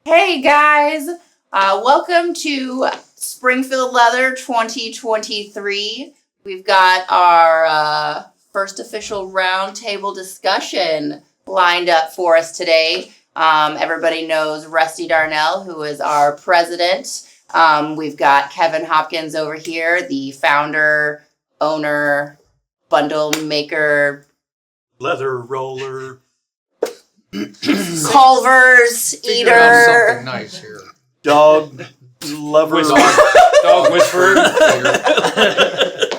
Hey guys, welcome to Springfield Leather 2023. We've got our first official roundtable discussion lined up for us today. Everybody knows Rusty Darnell, who is our president. We've got Kevin Hopkins over here, the founder, owner, bundle maker, leather roller, Culver's eater, something nice here. dog lover, Dog whisperer.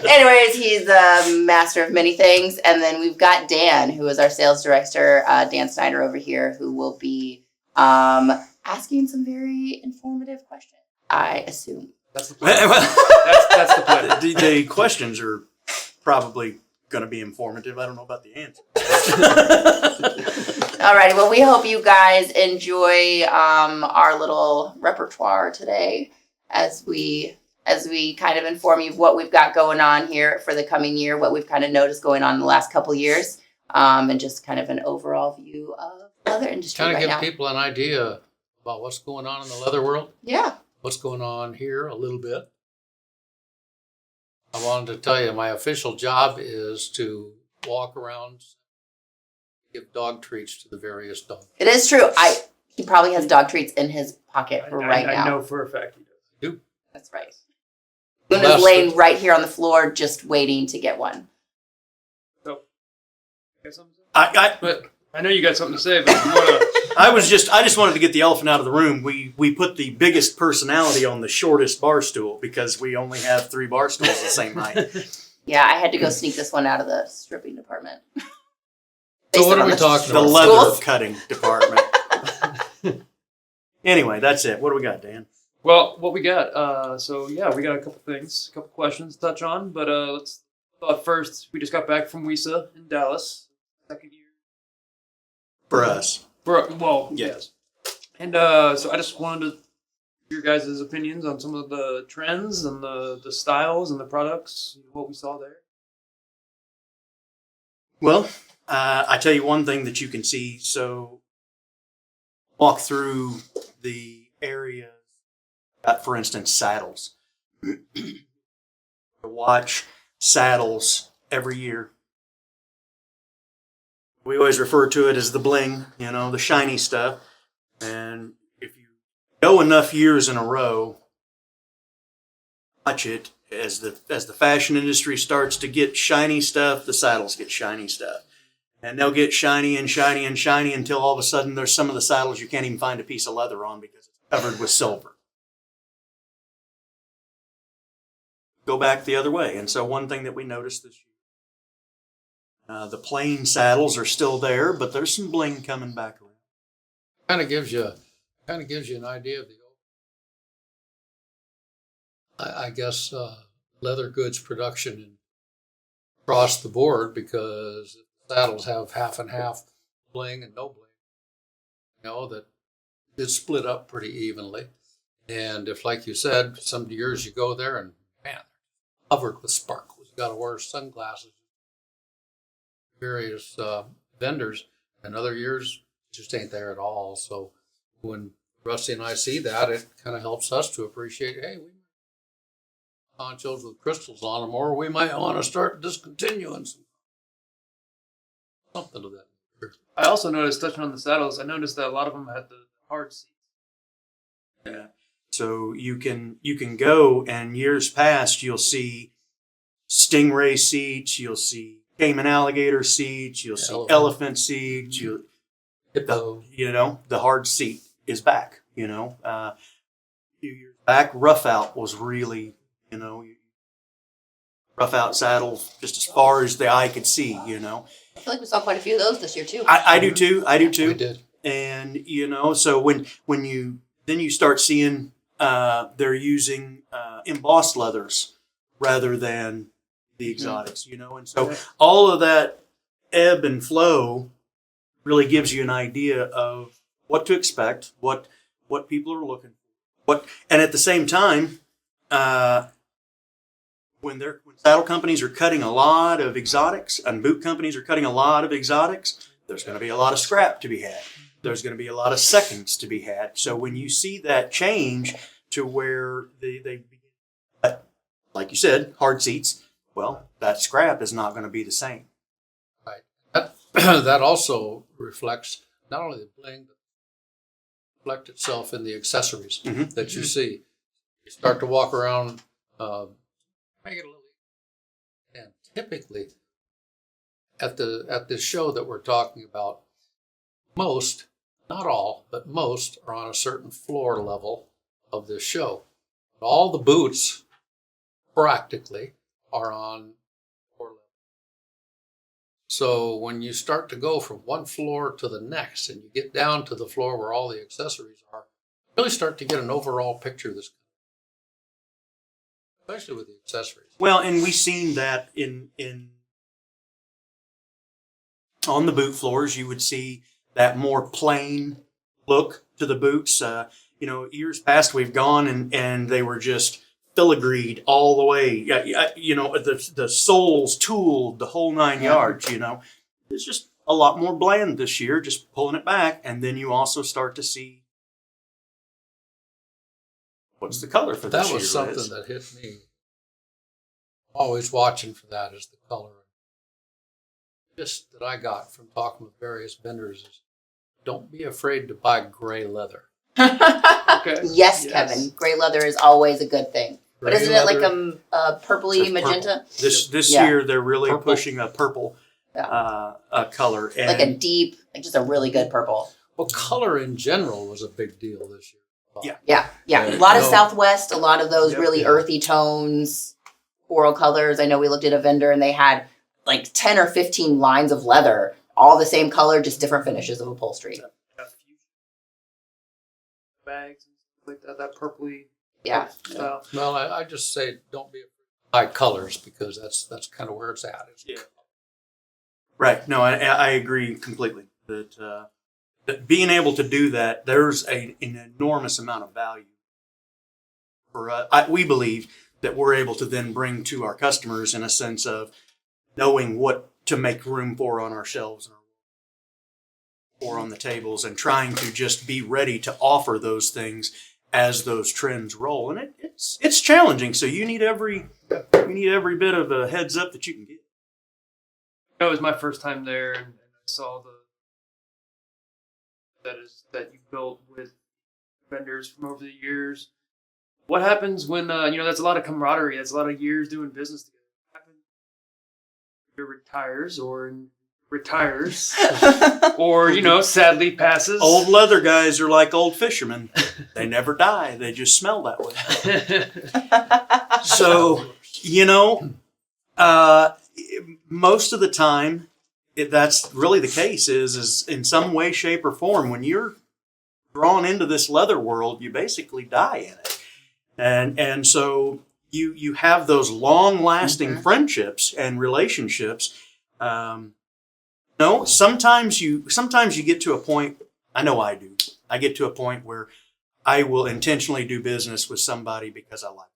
Anyways, he's the master of many things. And then we've got Dan, who is our sales director, Dan Snyder over here, who will be asking some very informative questions, I assume. That's the plan. that's the plan. The questions are probably going to be informative. I don't know about the answers. Alrighty, well, we hope you guys enjoy our little repertoire today as we kind of inform you of what we've got going on here for the coming year, what we've kind of noticed going on in the last couple of years, and just kind of an overall view of the leather industry Kind of right give now. people an idea about what's going on in the leather world, Yeah. what's going on here a little bit. I wanted to tell you my official job is to walk around, give dog treats to the various dogs. It is true. He probably has dog treats in his pocket right now. I know for a fact he does. That's right. Luna's laying right here on the floor, just waiting to get one. So, you got something to say? I know you got something to say, but you wanna... I just wanted to get the elephant out of the room. We put the biggest personality on the shortest bar stool because we only have 3 bar stools the same height. Yeah, I had to go sneak this one out of the stripping department. So what are we talking The about? leather cutting department. Anyway, that's it. What do we got, Dan? Well, what we got? So yeah, we got a couple things, a couple questions to touch on. But let's thought first. We just got back from WISA in Dallas, second year. For us. Well, Yeah. yes. And so I just wanted to hear your guys' opinions on some of the trends and the styles and the products, what we saw there. Well, I tell you one thing that you can see. So walk through the areas, for instance, saddles. Watch saddles every year. We always refer to it as the bling, the shiny stuff. And if you go enough years in a row, watch it as the fashion industry starts to get shiny stuff, the saddles get shiny stuff. And they'll get shiny and shiny and shiny until all of a sudden there's some of the saddles you can't even find a piece of leather on because it's covered with silver. Go back the other way. And so one thing that we noticed this year, the plain saddles are still there, but there's some bling coming back around. Kind of gives you an idea of the I guess leather goods production across the board, because saddles have half and half bling and no bling. That it's split up pretty evenly. And if, like you said, some years you go there and man, covered with sparkles. You got to wear sunglasses. Various vendors, and other years just ain't there at all. So when Rusty and I see that, it kind of helps us to appreciate, hey, we might ponchos with crystals on them, or we might want to start discontinuing something to that. I also noticed, touching on the saddles, I noticed that a lot of them had the hard seats. Yeah. So you can go, and years past you'll see stingray seats, you'll see cayman alligator seats, you'll see elephant seats, the hard seat is back, a few years back, rough out was really, rough out saddles just as far as the eye could see, I feel like we saw quite a few of those this year too. I do too. We did. And, so when you start seeing, they're using, embossed leathers rather than the exotics, and so all of that ebb and flow really gives you an idea of what to expect, what people are looking for, and at the same time, when saddle companies are cutting a lot of exotics and boot companies are cutting a lot of exotics, there's going to be a lot of scrap to be had. There's going to be a lot of seconds to be had. So when you see that change to where they begin, like you said, hard seats, well, that scrap is not going to be the same. Right. That also reflects not only the bling, but reflect itself in the accessories that you see. You start to walk around, make it a little. And typically, at this show that we're talking about, most, not all, but most are on a certain floor level of this show. But all the booths, practically, are on floor level. So when you start to go from one floor to the next, and you get down to the floor where all the accessories are, you really start to get an overall picture of this, especially with the accessories. Well, and we've seen that in on the boot floors. You would see that more plain look to the boots. Years past we've gone and they were just filigreed all the way. The soles tooled, the whole 9 yards. It's just a lot more bland this year. Just pulling it back, and then you also start to see what's the color for this That year. was something that hit me. Always watching for that is the color. Just that I got from talking with various vendors is don't be afraid to buy gray leather. Okay. Yes, Kevin. Gray leather is always a good thing. But Gray isn't it like leather, a purpley It's magenta? This Yeah. year they're really Purple. pushing a purple color. And Like a deep, like just a really good purple. well, color in general was a big deal this year. Yeah. Yeah. A lot of No. Southwest, a lot of those Yep. really Yeah. earthy tones, coral colors. I know we looked at a vendor and they had like 10 or 15 lines of leather, all the same color, just different finishes of upholstery. Bags and stuff like that purpley Yeah. style. Well, I just say don't be afraid to buy colors because that's kind of where it's at. Yeah. Right. No, I agree completely that being able to do that, there's an enormous amount of value for we believe that we're able to then bring to our customers in a sense of knowing what to make room for on our shelves or on the tables, and trying to just be ready to offer those things as those trends roll. And it's challenging. So you need every bit of a heads up that you can get. It was my first time there, and I saw that you built with vendors from over the years. What happens when that's a lot of camaraderie, that's a lot of years doing business together. What happens if retires or sadly passes? Old leather guys are like old fishermen. They never die. They just smell that way. So, most of the time, that's really the case is in some way, shape, or form, when you're drawn into this leather world, you basically die in it. And so you have those long-lasting friendships and relationships. Sometimes you get to a point, I know I do. I get to a point where I will intentionally do business with somebody because I like it.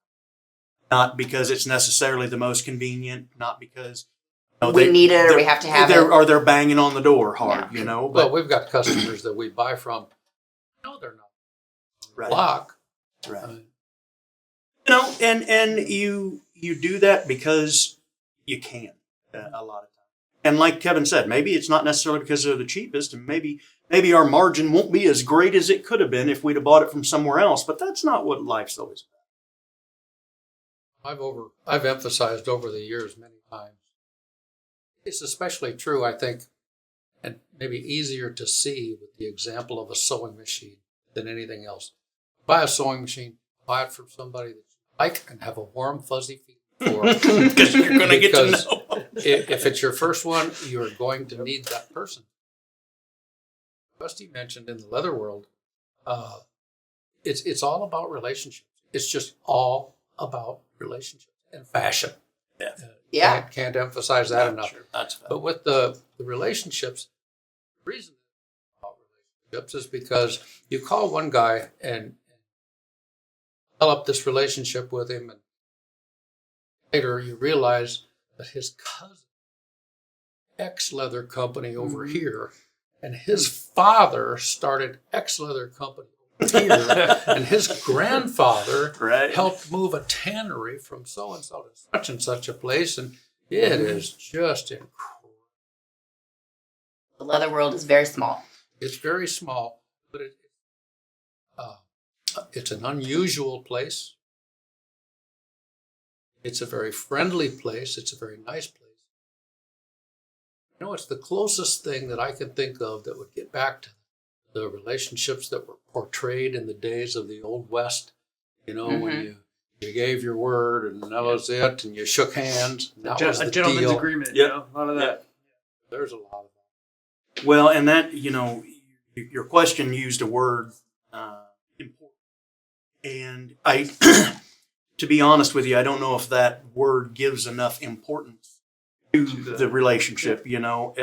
Not because it's necessarily the most convenient, not because We need it or we have to have it. Or they're banging on the door hard, Well, But we've got customers that we buy from. No, they're not. right, Block. right. And you do that because you can a lot of times. And like Kevin said, maybe it's not necessarily because they're the cheapest, and maybe our margin won't be as great as it could have been if we'd have bought it from somewhere else. But that's not what life's always about. I've emphasized over the years many times. It's especially true, I think, and maybe easier to see with the example of a sewing machine than anything else. Buy a sewing machine, buy it from somebody that you like and have a warm, fuzzy feeling for. Because you're going to get to Because know. if it's your first one, you're going to need that person. Rusty mentioned in the leather world, it's all about relationships. It's just all about relationships and fashion. Yeah. Can't emphasize that enough. Sure, that's fair. But with the relationships, the reason about relationships is because you call one guy and develop this relationship with him, and later you realize that his cousin, ex-leather company over here, And his father started X Leather Company here, and his grandfather Right. helped move a tannery from so and such a place, and it is just incredible. The leather world is very small. It's very small, but it's an unusual place. It's a very friendly place. It's a very nice place. You know, it's the closest thing that I can think of that would get back to the relationships that were portrayed in the days of the Old West. You know, when you gave your word and that was it, and you shook hands. And that was the a gentleman's deal. agreement. Yep. You know, a lot of that. There's a lot of that. Well, and that, you know, your question used a word, important. And I, to be honest with you, I don't know if that word gives enough importance to the relationship. You know,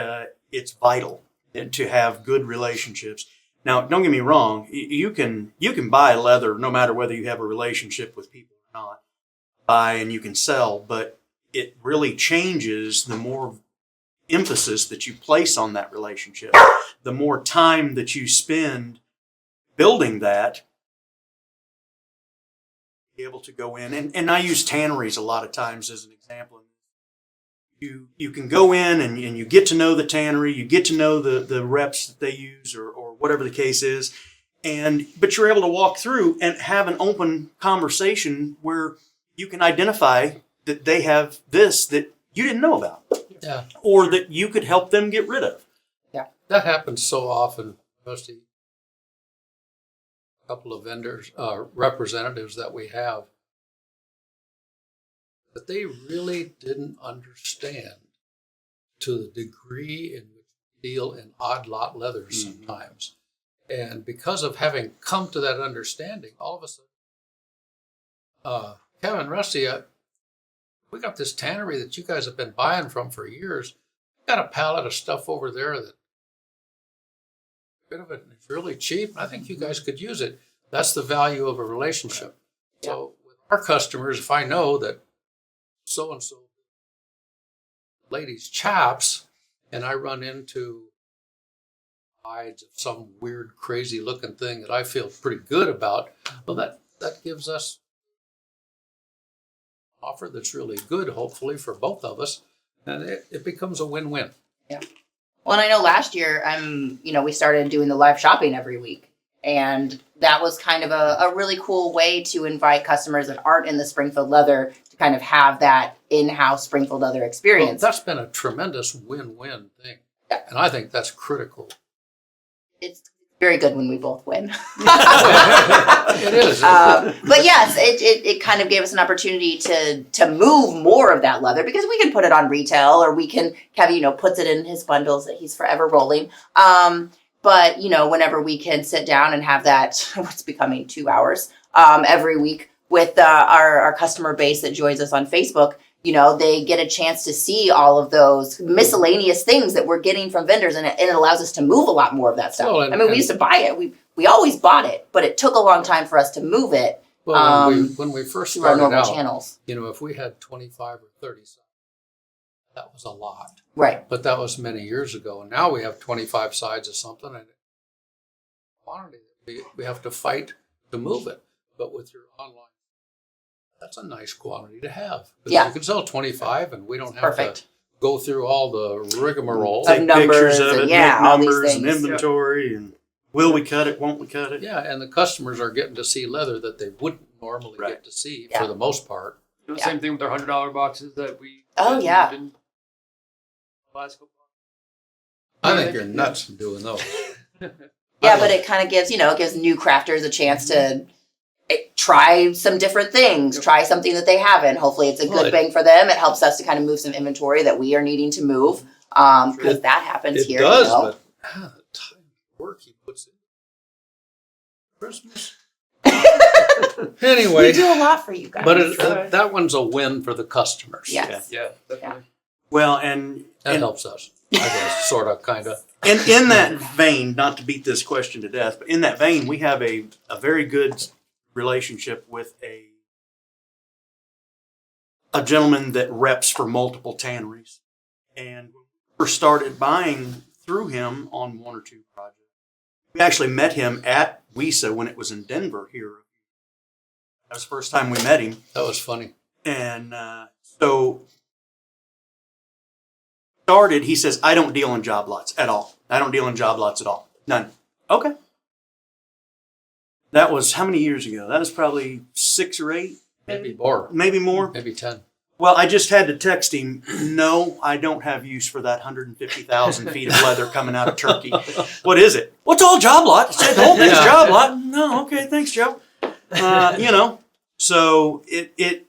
it's vital to have good relationships. Now, don't get me wrong. You can buy leather no matter whether you have a relationship with people or not. Buy and you can sell, but it really changes the more emphasis that you place on that relationship. The more time that you spend building that, be able to go in and I use tanneries a lot of times as an example. You can go in and you get to know the tannery, you get to know the reps that they use or whatever the case is, but you're able to walk through and have an open conversation where you can identify that they have this that you didn't know about. Yeah. Or that you could help them get rid of. Yeah. That happens so often, especially a couple of vendors, representatives that we have, that they really didn't understand to the degree in which we deal in odd lot leathers sometimes. And because of having come to that understanding, all of a sudden, Kevin, Rusty, we got this tannery that you guys have been buying from for years. Got a pallet of stuff over there that bit of it is really cheap. I think you guys could use it. That's the value of a relationship. Yeah. So with our customers, if I know that so-and-so lady's chaps and I run into hides of some weird, crazy looking thing that I feel pretty good about, well, that gives us offer that's really good, hopefully, for both of us, and it becomes a win-win. Yeah. Well, and I know last year, we started doing the live shopping every week, and that was kind of a really cool way to invite customers that aren't in the Springfield Leather to kind of have that in-house Springfield Leather experience. Well, that's been a tremendous win-win thing, and I think that's critical. It's very good when we both win. It is. But yes, it kind of gave us an opportunity to move more of that leather because we can put it on retail or we can, Kevin, puts it in his bundles that he's forever rolling. But, whenever we can sit down and have that, what's becoming 2 hours every week with our customer base that joins us on Facebook, they get a chance to see all of those miscellaneous things that we're getting from vendors, and it allows us to move a lot more of that stuff. Well, we used to buy it. We always bought it, but it took a long time for us to move it. Well, when we first through our started normal out, channels. if we had 25 or 30 sides, that was a lot. Right. But that was many years ago. And now we have 25 sides of something, and quantity we have to fight to move it. But with your online, that's a nice quantity to have. Yeah. You can sell 25 and we don't have Perfect. to go through all the rigmarole. Take numbers pictures of and it, yeah, make all these numbers and things. inventory and will we cut it, won't we cut it? Yeah, and the customers are getting to see leather that they wouldn't normally Right. get to see Yeah. for the most part. Same thing with our $100 boxes that we. Oh, yeah. did last couple I think you're nuts doing those. Yeah, but it kind of gives, it gives new crafters a chance to try some different things, try something that they haven't. Hopefully it's a good Right. bang for them. It helps us to kind of move some inventory that we are needing to move because that happens It here. does, but the time and work he puts in. Christmas. Anyway, We do a lot for you guys. but that one's a win for the customers. Yes. Yeah, definitely. Well, and That helps us, I guess, sort of, kind of. And in that vein, not to beat this question to death, but in that vein, we have a very good relationship with a gentleman that reps for multiple tanneries. And when we first started buying through him on one or two projects. We actually met him at WISA when it was in Denver here. That was the first time we met him. That was funny. And so started, he says, I don't deal in job lots at all. I don't deal in job lots at all. None. Okay. That was how many years ago? That was probably 6 or 8. Maybe more. Maybe more. Maybe 10. Well, I just had to text him, no, I don't have use for that 150,000 feet of leather coming out of Turkey. What is it? What's all job lot? I said, the whole thing's Yeah. job lot. No, okay, thanks, Joe. So it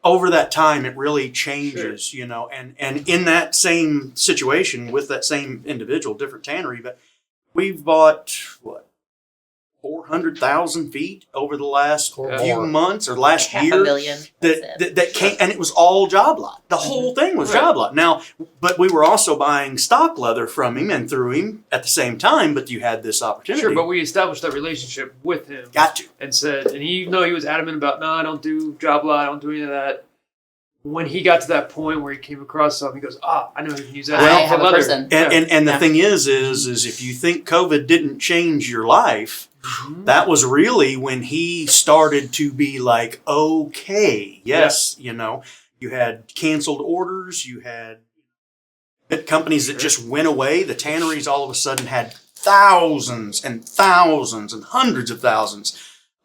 over that time, it really changes, and in that same situation with that same individual, different tannery, but we've bought, 400,000 feet over the last Or few more. months or last Half year. a million. That came, and it was all job lot. The whole thing was job lot. Now, but we were also buying stock leather from him and through him at the same time. But you had this opportunity. Sure, but we established that relationship with him. Got to. And said, and even though he was adamant about, no, I don't do job lot, I don't do any of that. When he got to that point where he came across something, he goes, I know you can use that. I for have a leather. person. And the Yeah. thing is if you think COVID didn't change your life, that was really when he started to be like, okay, yes, you had canceled orders, you had companies that just went away. The tanneries all of a sudden had thousands and thousands and hundreds of thousands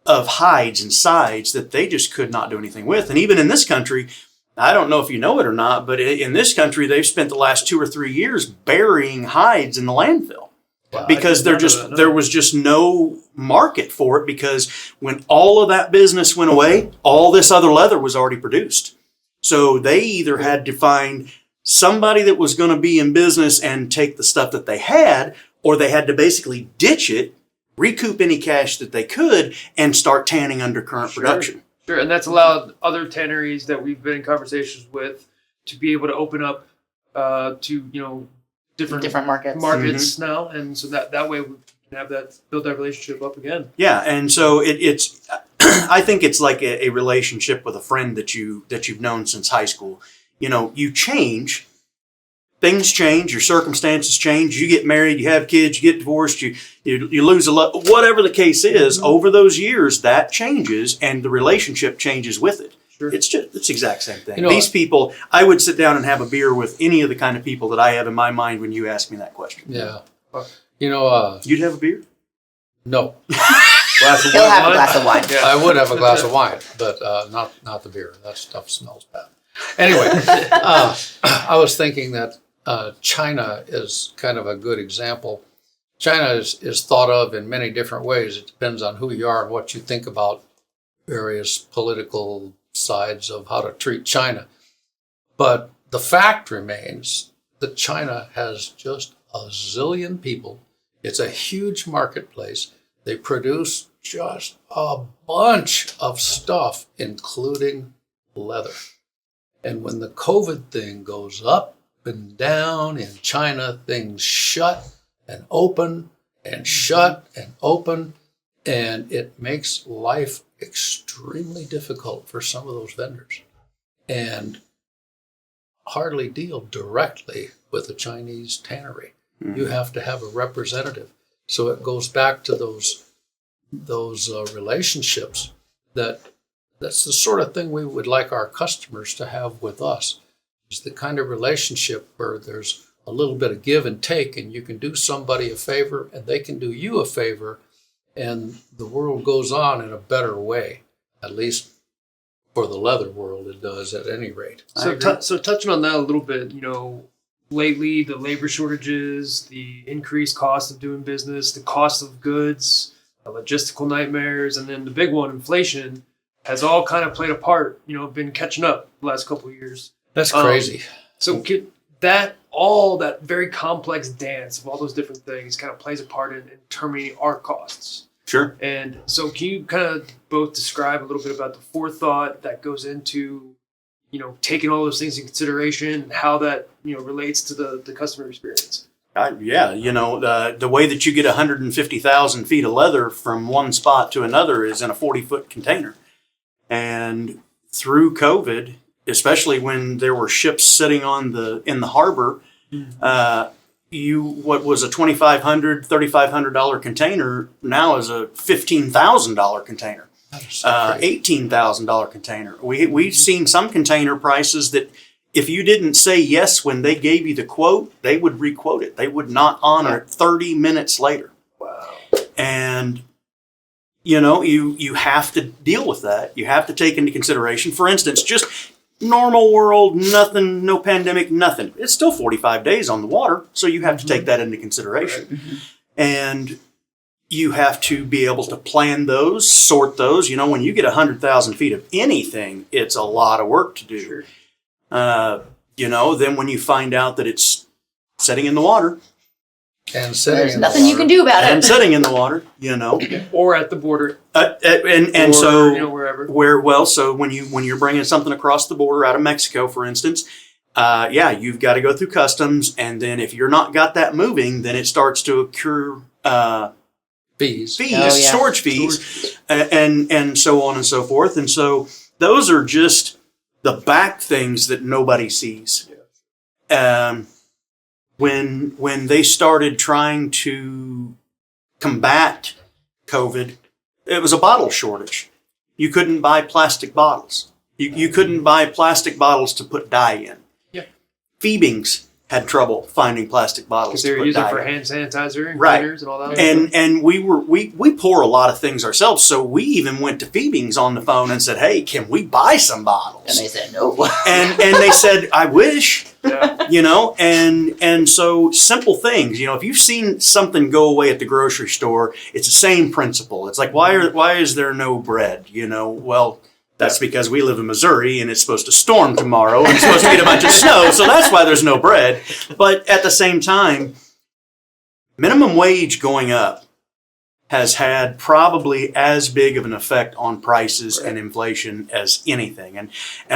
of hides and sides that they just could not do anything with. And even in this country, I don't know if you know it or not, but in this country, they've spent the last 2 or 3 years burying hides in the landfill. Wow. Because there was just no market for it, because when all of that business went away, all this other leather was already produced. So they either had to find somebody that was going to be in business and take the stuff that they had, or they had to basically ditch it, recoup any cash that they could, and start tanning under current production. Sure, and that's allowed other tanneries that we've been in conversations with to be able to open up to different markets now, and so that way we can have that build that relationship up again. Yeah, and so it's I think it's like a relationship with a friend that you've known since high school. You change, things change, your circumstances change. You get married, you have kids, you get divorced, you lose a lot. Whatever the case is, over those years that changes, and the relationship changes with it. Sure. It's the exact same thing. You know, These people, I would sit down and have a beer with any of the kind of people that I have in my mind when you ask me that question. Yeah. You'd have a beer? No. Glass of He'll have a wine. glass of wine. Yeah. I would have a glass of wine, but not the beer. That stuff smells bad. Anyway, I was thinking that China is kind of a good example. China is thought of in many different ways. It depends on who you are and what you think about various political sides of how to treat China. But the fact remains that China has just a zillion people. It's a huge marketplace. They produce just a bunch of stuff, including leather. And when the COVID thing goes up and down in China, things shut and open and shut and open, and it makes life extremely difficult for some of those vendors, and hardly deal directly with a Chinese tannery. Mm-hmm. You have to have a representative. So it goes back to those relationships. That's the sort of thing we would like our customers to have with us. Is the kind of relationship where there's a little bit of give and take, and you can do somebody a favor and they can do you a favor, and the world goes on in a better way. At least for the leather world, it does at any rate. So touching on that a little bit, lately the labor shortages, the increased cost of doing business, the cost of goods, logistical nightmares, and then the big one, inflation, has all kind of played a part, been catching up the last couple of years. That's crazy. So that very complex dance of all those different things kind of plays a part in determining our costs. Sure. And so can you kind of both describe a little bit about the forethought that goes into, taking all those things in consideration and how that, relates to the customer experience? The way that you get 150,000 feet of leather from one spot to another is in a 40-foot container. And through COVID, especially when there were ships sitting in the harbor, what was a $3,500 container now is a $15,000 container, $18,000 container. We've seen some container prices that if you didn't say yes when they gave you the quote, they would requote it. They would not honor it 30 minutes later. Wow. And you have to deal with that. You have to take into consideration, for instance, just normal world, nothing, no pandemic, nothing. It's still 45 days on the water, so you have to take that into consideration. Right. Mm-hmm. And you have to be able to plan those, sort those. When you get 100,000 feet of anything, it's a lot of work to do. Sure. Then when you find out that it's setting in the water, And sitting There's in the nothing you water. can do about and it. setting in the water, Or at the border. and or, so wherever. so when you're bringing something across the border out of Mexico, for instance, you've got to go through customs, and then if you're not got that moving, then it starts to accrue Fees. Oh, yeah. storage fees, and so on and so forth. And so those are just the back things that nobody sees. When they started trying to combat COVID, it was a bottle shortage. You couldn't buy plastic bottles. You couldn't buy plastic bottles to put dye in. Yeah. Phoebings had trouble finding plastic bottles Because they to were put using dye for in. hand sanitizer and Right. cleaners and all that. And we pour a lot of things ourselves, so we even went to Phoebings on the phone and said, "Hey, can we buy some bottles?" And they said no. and they said, "I wish." Yeah. And so simple things, if you've seen something go away at the grocery store, it's the same principle. It's like, why is there no bread? Well, that's because we live in Missouri and it's supposed to storm tomorrow and it's supposed to get a bunch of snow. So that's why there's no bread. But at the same time, minimum wage going up has had probably as big of an effect on prices and inflation as anything. And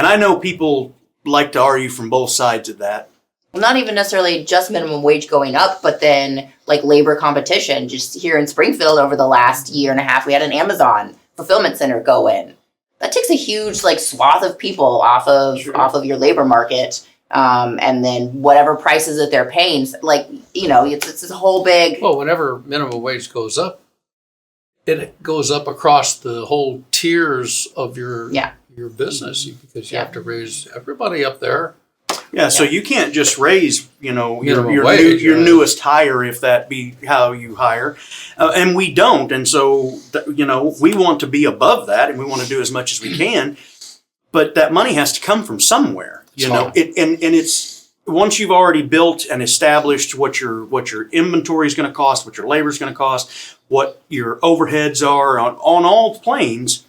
I know people like to argue from both sides of that. Well, not even necessarily just minimum wage going up, but then like labor competition. Just here in Springfield over the last year and a half, we had an Amazon fulfillment center go in. That takes a huge swath of people off of your labor market. And then whatever prices that they're paying, it's a whole big. Well, whenever minimum wage goes up, it goes up across the whole tiers of your business because you have to raise everybody up there. Yeah, so you can't just raise, your wage, newest hire if that be how you hire, and we don't. And so, we want to be above that, and we want to do as much as we can. But that money has to come from somewhere, And it's once you've already built and established what your inventory is going to cost, what your labor is going to cost, what your overheads are on all planes,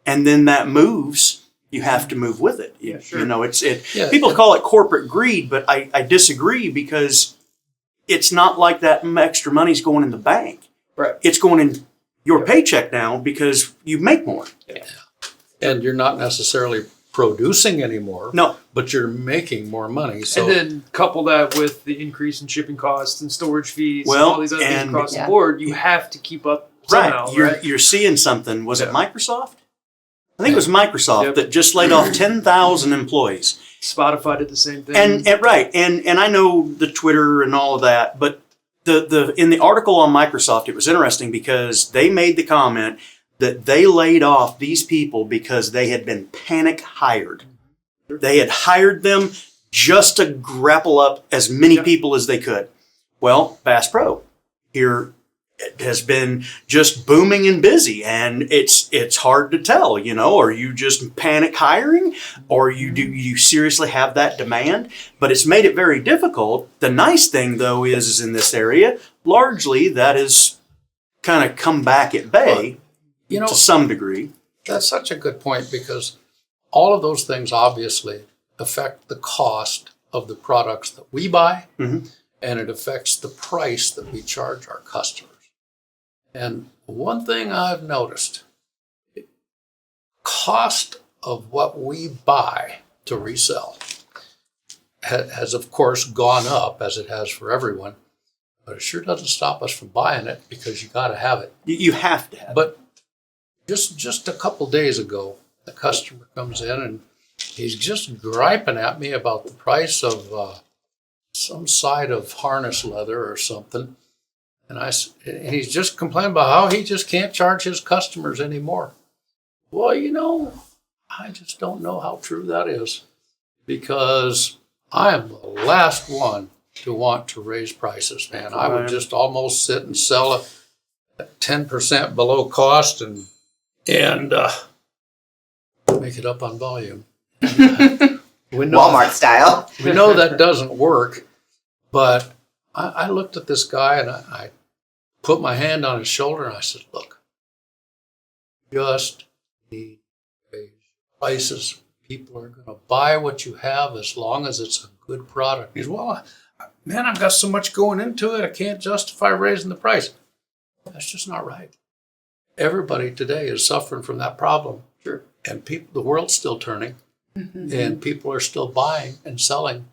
and then that moves. You have to move with it. Sure. People call it corporate greed, but I disagree because it's not like that extra money's going in the bank. Right. It's going in your paycheck now because you make more. Yeah. And you're not necessarily producing anymore. No. But you're making more money. So And then couple that with the increase in shipping costs and storage fees and Well, all these other things and- across Yeah. the board, you have to keep up somehow, right? You're seeing something. Was it Yeah. Microsoft? I think it was Microsoft Yep. that just laid off 10,000 employees. Spotify did the same thing. And I know the Twitter and all of that, but the in the article on Microsoft, it was interesting because they made the comment that they laid off these people because they had been panic hired. They had hired them just to grapple up as many people as they could. Well, Bass Pro here has been just booming and busy, and it's hard to tell, are you just panic hiring or do you seriously have that demand? But it's made it very difficult. The nice thing though is in this area, largely that is kind of come back at bay to some degree. that's such a good point because all of those things obviously affect the cost of the products that we buy, Mhm. and it affects the price that we charge our customers. And one thing I've noticed, cost of what we buy to resell has of course gone up as it has for everyone, but it sure doesn't stop us from buying it because you got to have it. You have to have it. But just a couple days ago, the customer comes in and he's just griping at me about the price of some side of harness leather or something. And he's just complaining about how he just can't charge his customers anymore. Well, I just don't know how true that is, because I am the last one to want to raise prices, man. I would just almost sit and sell it at 10% below cost and make it up on volume. Walmart style. We know that doesn't work, but I looked at this guy and I put my hand on his shoulder and I said, look, just need to raise prices. People are going to buy what you have as long as it's a good product. He said, well, man, I've got so much going into it, I can't justify raising the price. That's just not right. Everybody today is suffering from that problem. Sure. And the world's still turning, and people are still buying and selling.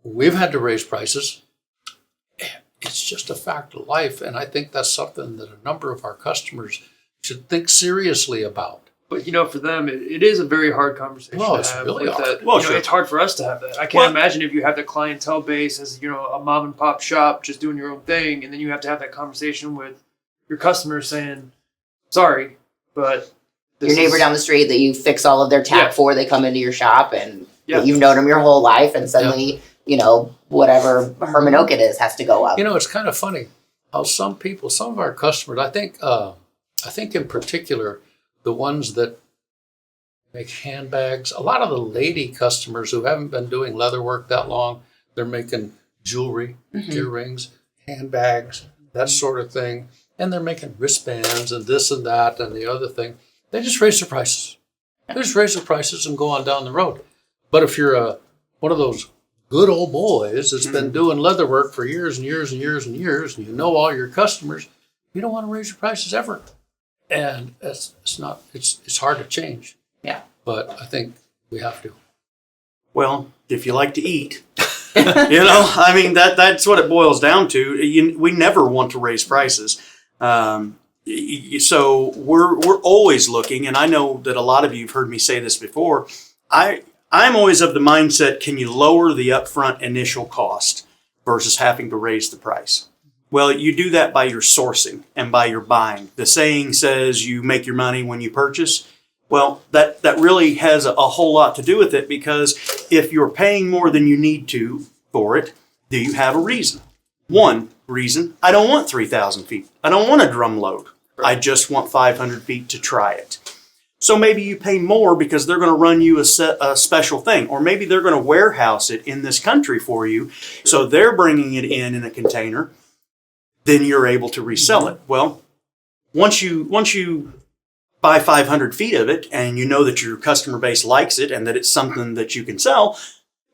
We've had to raise prices. It's just a fact of life, and I think that's something that a number of our customers should think seriously about. But for them, it is a very hard conversation to It's have. really with hard. that. Well, sure. It's hard for us to have that. I can't imagine if you have the clientele base as a mom and pop shop just doing your own thing, and then you have to have that conversation with your customers saying, "Sorry, but Your neighbor down the street that you fix all of their tap Yeah. for, they come into your shop, and Yeah. you've known them your whole life, and suddenly, whatever Herman Oak it is has to go up. It's kind of funny how some of our customers, I think in particular, the ones that make handbags, a lot of the lady customers who haven't been doing leather work that long, they're making jewelry, earrings, handbags, that sort of thing. And they're making wristbands and this and that and the other thing. They just raise their prices. They just raise their prices and go on down the road. But if you're one of those good old boys that's been doing leather work for years and years and years and years, and you know all your customers, you don't want to raise your prices ever. And it's hard to change. Yeah. But I think we have to. Well, if you like to eat, that's what it boils down to. We never want to raise prices. So we're always looking, and I know that a lot of you have heard me say this before. I'm always of the mindset, can you lower the upfront initial cost versus having to raise the price? Well, you do that by your sourcing and by your buying. The saying says you make your money when you purchase. Well, that really has a whole lot to do with it, because if you're paying more than you need to for it, do you have a reason? One reason, I don't want 3,000 feet. I don't want a drum load. I just want 500 feet to try it. So maybe you pay more because they're going to run you a special thing, or maybe they're going to warehouse it in this country for you. So they're bringing it in a container. Then you're able to resell it. Well, once you buy 500 feet of it and you know that your customer base likes it and that it's something that you can sell,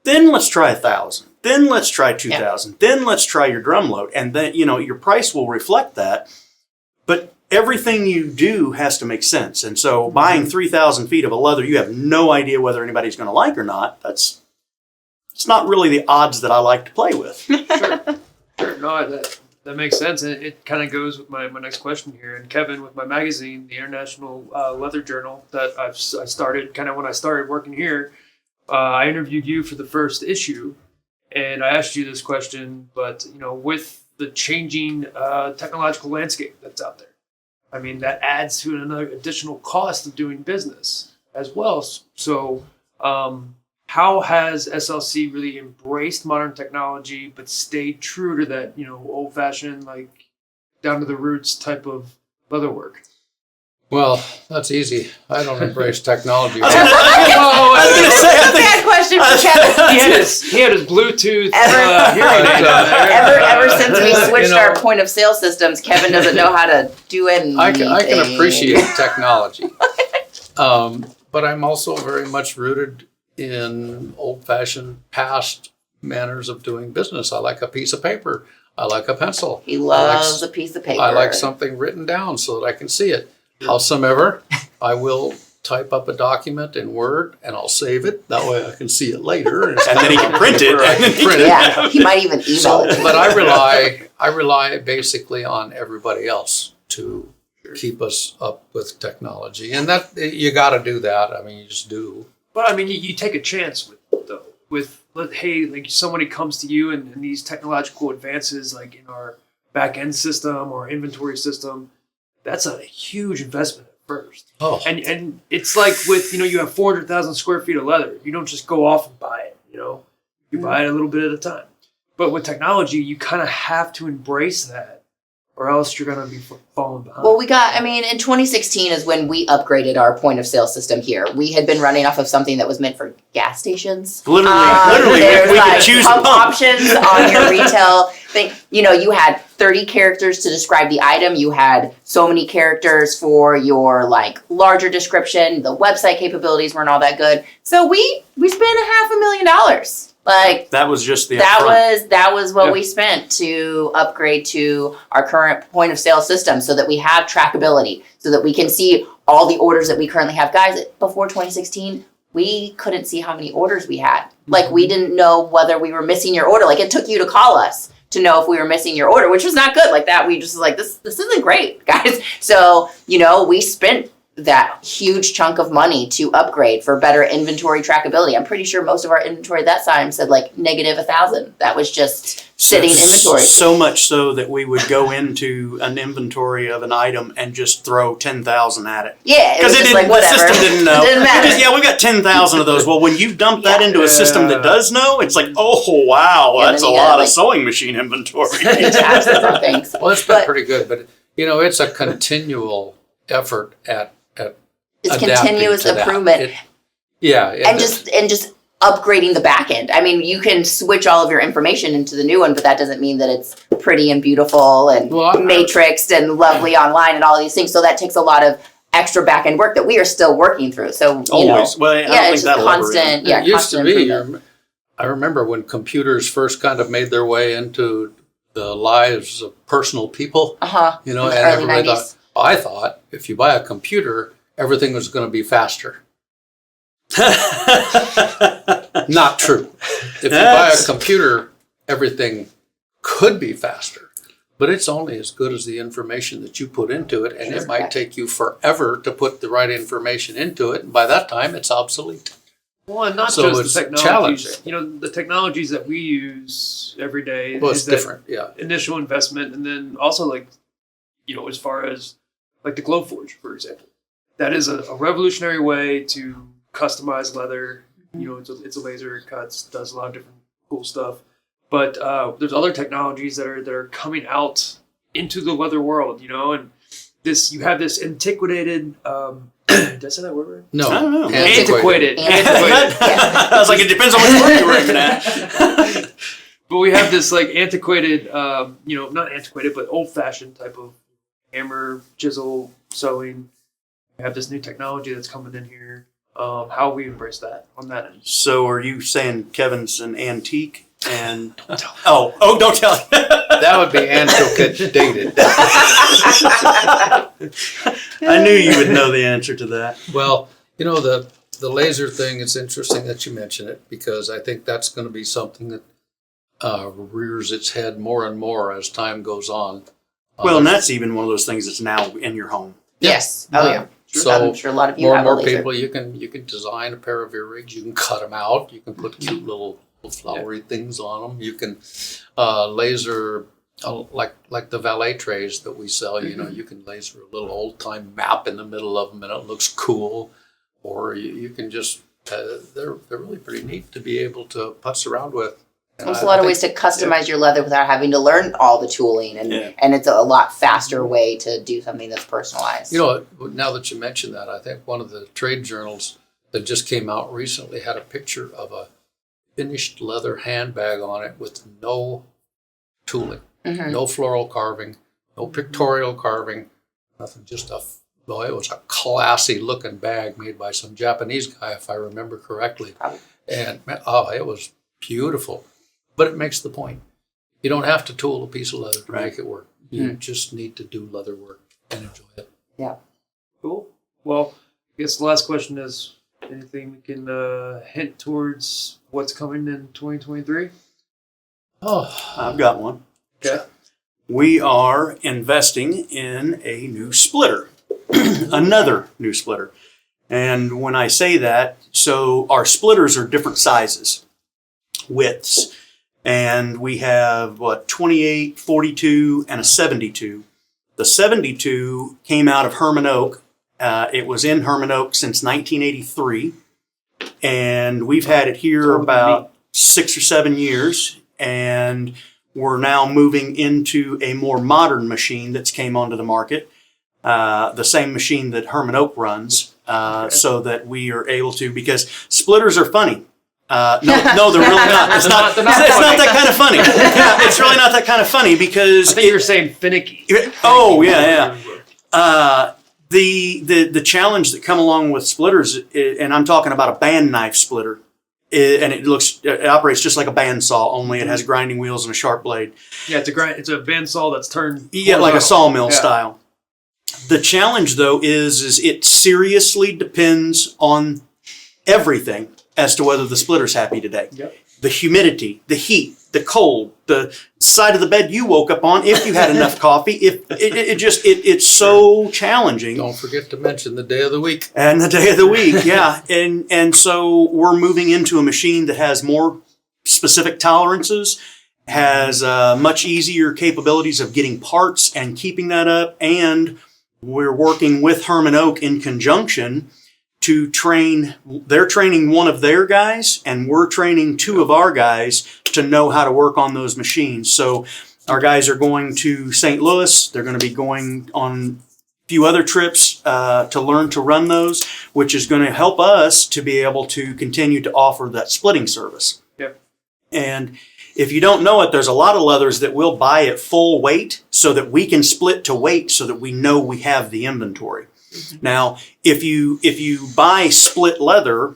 then let's try 1,000. Then let's try 2,000. Then let's try your drum load. And then, your price will reflect that. But everything you do has to make sense. And so buying 3,000 feet of a leather you have no idea whether anybody's going to like or not, it's not really the odds that I like to play with. Sure. No, that makes sense. And it kind of goes with my next question here. And Kevin, with my magazine, the International Leather Journal, that I started kind of when I started working here, I interviewed you for the first issue. And I asked you this question, but, with the changing technological landscape that's out there, I mean, that adds to another additional cost of doing business as well. So how has SLC really embraced modern technology but stayed true to that, old-fashioned, like, down to the roots type of leather work? Well, that's easy. I don't embrace technology. I was going to say, that's a bad question for Kevin. He had his Bluetooth Ever- hearing aid on there. Ever since we switched our point of sale systems, Kevin doesn't know how to do anything. I can appreciate technology. But I'm also very much rooted in old-fashioned past manners of doing business. I like a piece of paper. I like a pencil. He loves a piece of paper. I like something written down so that I can see it. Howsoever, I will type up a document in Word and I'll save it. That way I can see it later. And then he can print it. I can print it. Yeah, he might even email it. But I rely basically on everybody else to keep us up with technology. And that you got to do that. I mean, you just do. But I mean, you take a chance with it, though. hey, like somebody comes to you and these technological advances, like in our back end system or inventory system, that's a huge investment at first. Oh, And it's like with, you have 400,000 square feet of leather. You don't just go off and buy it, you buy it a little bit at a time. But with technology, you kind of have to embrace that, or else you're going to be falling behind. Well, in 2016 is when we upgraded our point of sale system here. We had been running off of something that was meant for gas stations. Literally, there's we like could choose pump pump. options on your retail thing. You had 30 characters to describe the item. You had so many characters for your larger description. The website capabilities weren't all that good. So we spent $500,000. That was just the that was what Yeah. we spent to upgrade to our current point of sale system, so that we have trackability, so that we can see all the orders that we currently have. Guys, before 2016, we couldn't see how many orders we had. We didn't know whether we were missing your order. It took you to call us to know if we were missing your order, which was not good. We just this isn't great, guys. So, we spent that huge chunk of money to upgrade for better inventory trackability. I'm pretty sure most of our inventory that time said negative 1,000. That was just sitting inventory. So much so that we would go into an inventory of an item and just throw 10,000 at it. Yeah, it was just the whatever. system didn't know. It didn't matter. We got 10,000 of those. Well, when you dump that into a system that does know, it's oh wow, Yeah, that's then a you gotta, lot of sewing machine inventory. tabs and different things. well, it's been pretty good, but it's a continual effort at It's adapting continuous to that. improvement. And just upgrading the back end. You can switch all of your information into the new one, but that doesn't mean that it's pretty and beautiful and matrixed and lovely online and all of these things. So that takes a lot of extra back end work that we are still working through. So Always. Well, I don't think it's just that'll ever constant. end. Yeah, it used to constant be. improvement. I remember when computers first kind of made their way into the lives of personal people. And And early everybody 90s. I thought if you buy a computer, everything was going to be faster. Not true. If you buy a computer, everything could be faster, but it's only as good as the information that you put into it, and it might take you forever to put the right information into it, and by that time, it's obsolete. Well, and not So just it's the technologies. challenging. The technologies that we use every day. Well, it's is that different, yeah. Initial investment, and then also as far as the Glowforge, for example, that is a revolutionary way to customize leather. It's a laser, it cuts, does a lot of different cool stuff. But there's other technologies that are coming out into the leather world, and you have this antiquated. Did I say that word? No, I don't know. Antiquated. I was like, it depends on which word you're aiming at. But we have this antiquated, not antiquated, but old-fashioned type of hammer, chisel, sewing. We have this new technology that's coming in here. How we embrace that on that end. So are you saying Kevin's an antique? And don't tell him. that would be antiquated. I knew you would know the answer to that. Well, the laser thing, it's interesting that you mention it, because I think that's going to be something that rears its head more and more as time goes on. Well, and that's even one of those things that's now in your home. Yes. Oh yeah. So I'm sure a lot of you more have and a more laser. people, you can design a pair of earrings. You can cut them out. You can put cute little flowery things on them. You can laser like the valet trays that we sell. You can laser a little old time map in the middle of them, and it looks cool. Or you can just they're really pretty neat to be able to putz around with. There's a lot of ways to customize your leather without having to learn all the tooling, and it's a lot faster way to do something that's personalized. Now that you mention that, I think one of the trade journals that just came out recently had a picture of a finished leather handbag on it with no tooling, no floral carving, no pictorial carving, nothing, just it was a classy looking bag made by some Japanese guy, if I remember correctly. Probably. And it was beautiful. But it makes the point. You don't have to tool a piece of leather to make it work. You just need to do leather work and enjoy it. Yeah. Cool. Well, I guess the last question is, anything we can hint towards what's coming in 2023? Oh, I've got one. Okay. We are investing in a new splitter, another new splitter. And when I say that, so our splitters are different sizes. widths. And we have 28, 42, and a 72. The 72 came out of Herman Oak. It was in Herman Oak since 1983. And we've had it here about 6 or 7 years. And we're now moving into a more modern machine that's came onto the market. The same machine that Herman Oak runs, so that we are able to, because splitters are funny. No, they're really not. It's not that kind of funny. Yeah, it's really not that kind of funny because I think you were saying finicky. Oh, yeah. The challenge that come along with splitters, and I'm talking about a band knife splitter, and it operates just like a bandsaw, only it has grinding wheels and a sharp blade. Yeah, it's a bandsaw that's turned. Yeah, like a sawmill style. The challenge, though, is it seriously depends on everything as to whether the splitter's happy today. Yep. The humidity, the heat, the cold, the side of the bed you woke up on, if you had enough coffee, it's so challenging. Don't forget to mention the day of the week. And the day of the week, yeah. And so we're moving into a machine that has more specific tolerances, has much easier capabilities of getting parts and keeping that up, and we're working with Herman Oak in conjunction to train. They're training one of their guys, and we're training 2 of our guys to know how to work on those machines. So our guys are going to St. Louis. They're going to be going on a few other trips to learn to run those, which is going to help us to be able to continue to offer that splitting service. Yep. And if you don't know it, there's a lot of leathers that we'll buy at full weight so that we can split to weight so that we know we have the inventory. Now, if you buy split leather,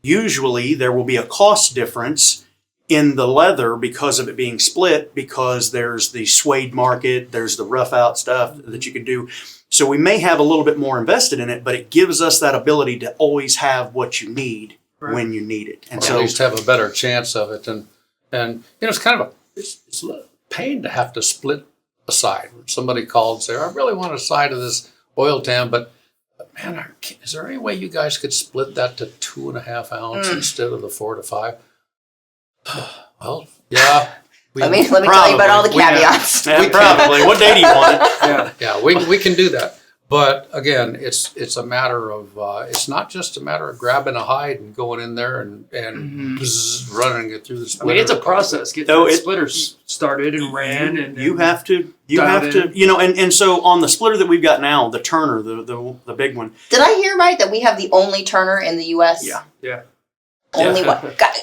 usually there will be a cost difference in the leather because of it being split, because there's the suede market, there's the rough out stuff that you can do. So we may have a little bit more invested in it, but it gives us that ability to always have what you need when you need it. And so at least have a better chance of it. And it's kind of it's a pain to have to split a side. When somebody called and said, I really want a side of this oil tan, but man, is there any way you guys could split that to 2.5 ounce instead of the 4 to 5? Well, yeah. Let me tell you about all the caveats. Yeah, probably. What day do you want it? Yeah, we can do that. But again, it's a matter of it's not just a matter of grabbing a hide and going in there and bzz, running it through the splitter. I mean, it's a process. Get the splitters started and ran, and you have to, and so on the splitter that we've got now, the Turner, the big one. Did I hear right that we have the only Turner in the U.S.? Yeah. Only one.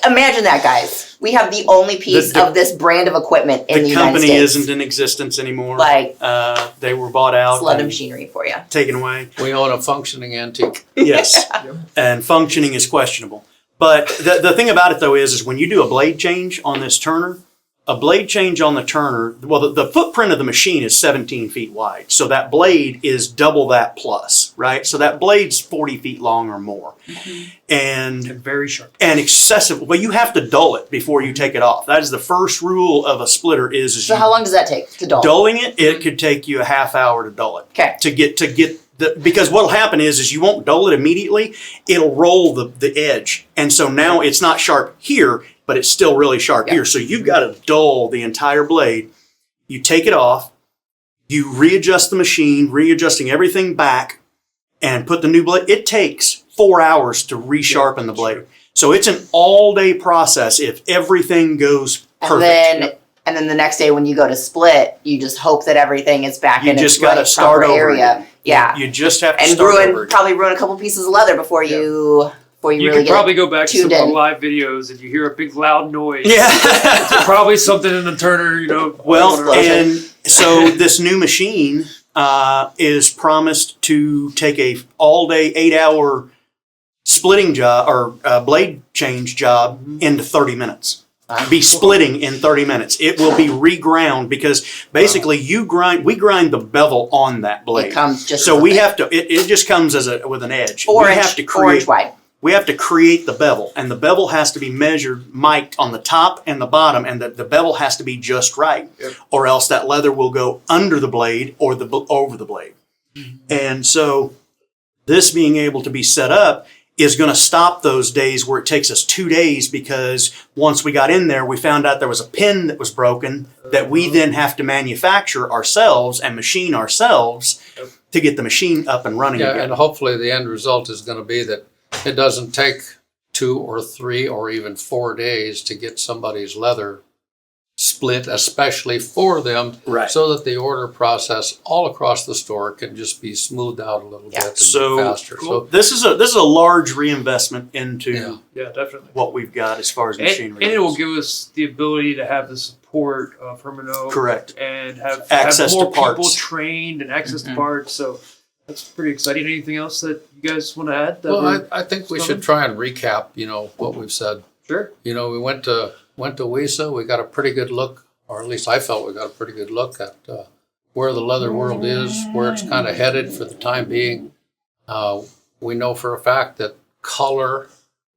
Imagine that, guys. We have the only piece of this brand of equipment in the United States. The company isn't in existence anymore. They were bought out. It's a lot of machinery for you. Taken away. We own a functioning antique. Yes. And functioning is questionable. But the thing about it, though, is when you do a blade change on this Turner, the footprint of the machine is 17 feet wide. So that blade is double that plus, right? So that blade's 40 feet long or more. And very sharp. And excessive. Well, you have to dull it before you take it off. That is the first rule of a splitter So how long does that take to dull? Dulling it could take you a half hour to dull it. Okay. Because what'll happen is you won't dull it immediately. It'll roll the edge. And so now it's not sharp here, but it's still really sharp here. So you've got to dull the entire blade. You take it off, you readjust the machine, readjusting everything back, and put the new blade. It takes 4 hours to resharpen the blade. Sure. So it's an all-day process if everything goes perfect. And then the next day when you go to split, you just hope that everything is back in its proper area. Again. Yeah. You just have to start over again. Probably ruin a couple pieces of leather before you really can probably go back to some of the live videos and you hear a big loud noise. Yeah. It's probably something in the Turner, Well, and so this new machine is promised to take a all-day 8-hour splitting job or blade change job into 30 minutes. Be splitting in 30 minutes. It will be reground because basically we grind the bevel on that blade. It comes just so we have to. It just comes with an edge. 4 inch wide. We have to create the bevel, and the bevel has to be mic'd on the top and the bottom, and the bevel has to be just right, or else that leather will go under the blade or over the blade. And so, this being able to be set up is going to stop those days where it takes us 2 days, because once we got in there, we found out there was a pin that was broken that we then have to manufacture ourselves and machine ourselves to get the machine up and running Yeah, again. and hopefully the end result is going to be that it doesn't take 2 or 3 or even 4 days to get somebody's leather split, especially for them, Right. so that the order process all across the store can just be smoothed out a little Yeah. bit and So, be faster. Well, this is a large reinvestment into Yeah. Yeah, definitely. what we've got as far as machinery. And it will goes. give us the ability to have the support of Hermano. Correct. And have Access more to parts. people trained and access Mhm. to parts. So that's pretty exciting. Anything else that you guys want to add? That Well, we're- I think we coming? should try and recap, what we've said. Sure. We went to WESA. We got a pretty good look, or at least I felt we got a pretty good look at where the leather world is, where it's kind of headed for the time being. We know for a fact that color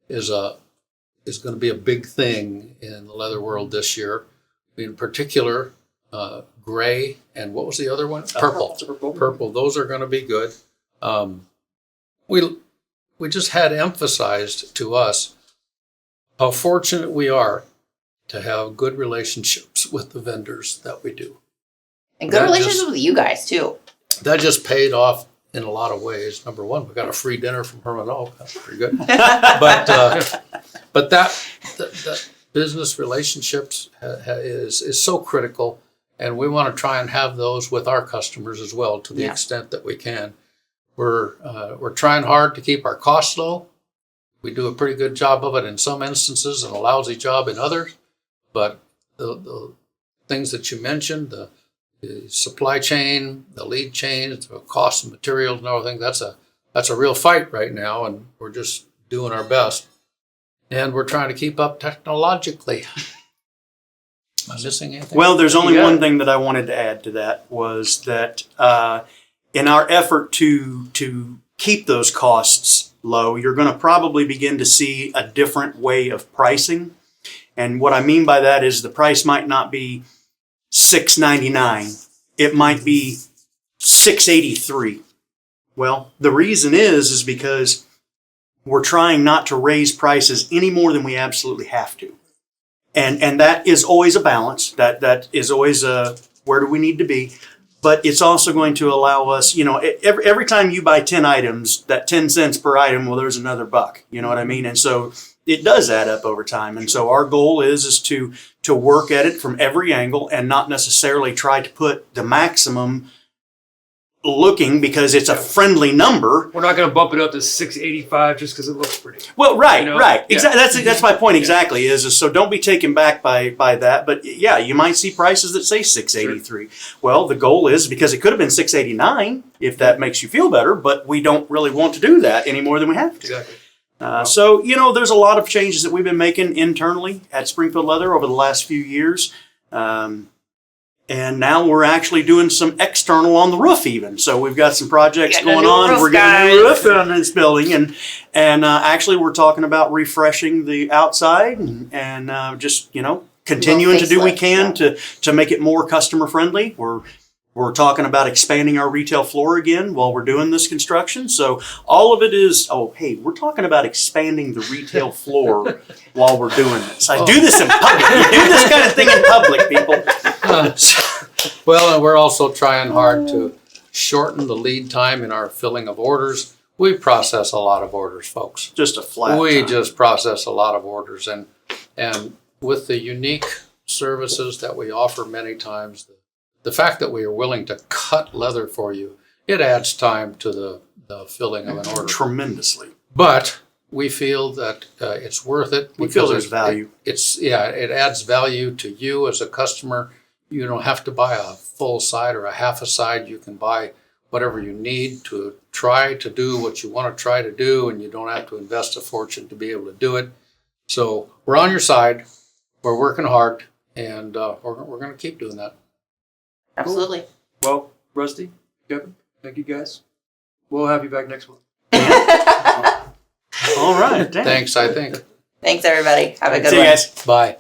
is going to be a big thing in the leather world this year. In particular, gray and what was the other one? Purple. Purple. Those are going to be good. We just had emphasized to us how fortunate we are to have good relationships with the vendors that we do. And good That relationships just- with you guys too. That just paid off in a lot of ways. Number one, we got a free dinner from Herman Oak. That's pretty good. But that business relationships is so critical, and we want to try and have those with our customers as well to the Yeah. extent that we can. We're trying hard to keep our costs low. We do a pretty good job of it in some instances and a lousy job in others. But the things that you mentioned, the supply chain, the lead chains, the cost of materials and everything, that's a real fight right now, and we're just doing our best. And we're trying to keep up technologically. Am I missing anything? Well, there's only Yeah. one thing that I wanted to add to that, was that in our effort to keep those costs low, you're going to probably begin to see a different way of pricing. And what I mean by that is the price might not be $6.99. It might be $6.83. Well, the reason is because we're trying not to raise prices any more than we absolutely have to. And that is always a balance. That is always where do we need to be? But it's also going to allow us, every time you buy 10 items, that 10 cents per item, well, there's another buck. You know what I mean? And so it does add up over time. And so our goal is to work at it from every angle and not necessarily try to put the maximum looking because it's a friendly number. We're not going to bump it up to 685 just because it looks pretty. Well, right, You know? right. Yeah. Exactly. That's my point exactly is so don't be taken back by that. But yeah, you might see prices that say 683. Well, the goal is, because it could have been 689 if that makes you feel better, but we don't really want to do that any more than we have to. Exactly. So, there's a lot of changes that we've been making internally at Springfield Leather over the last few years. And now we're actually doing some external on the roof even. So we've got some projects Getting a going new on. roof, We're getting a new guys. roof on this building. And actually we're talking about refreshing the outside and just, continuing to do what we can to make it more customer friendly. We're talking about expanding our retail floor again while we're doing this construction. So all of it is, we're talking about expanding the retail floor while we're doing this. I do this in public. You do this kind of thing in public, people. Well, and we're also trying hard to shorten the lead time in our filling of orders. We process a lot of orders, folks. Just a flat We time. just process a lot of orders, and with the unique services that we offer many times, the fact that we are willing to cut leather for you, it adds time to the filling of an order. Tremendously. But we feel that it's worth it. We feel because there's value. It adds value to you as a customer. You don't have to buy a full side or a half a side. You can buy whatever you need to try to do what you want to try to do, and you don't have to invest a fortune to be able to do it. So we're on your side. We're working hard, and we're going to keep doing that. Absolutely. Well, Rusty, Kevin, thank you guys. We'll have you back next month. All right. Damn. Thanks, I think. Thanks, everybody. Have a good See you one. guys. Bye.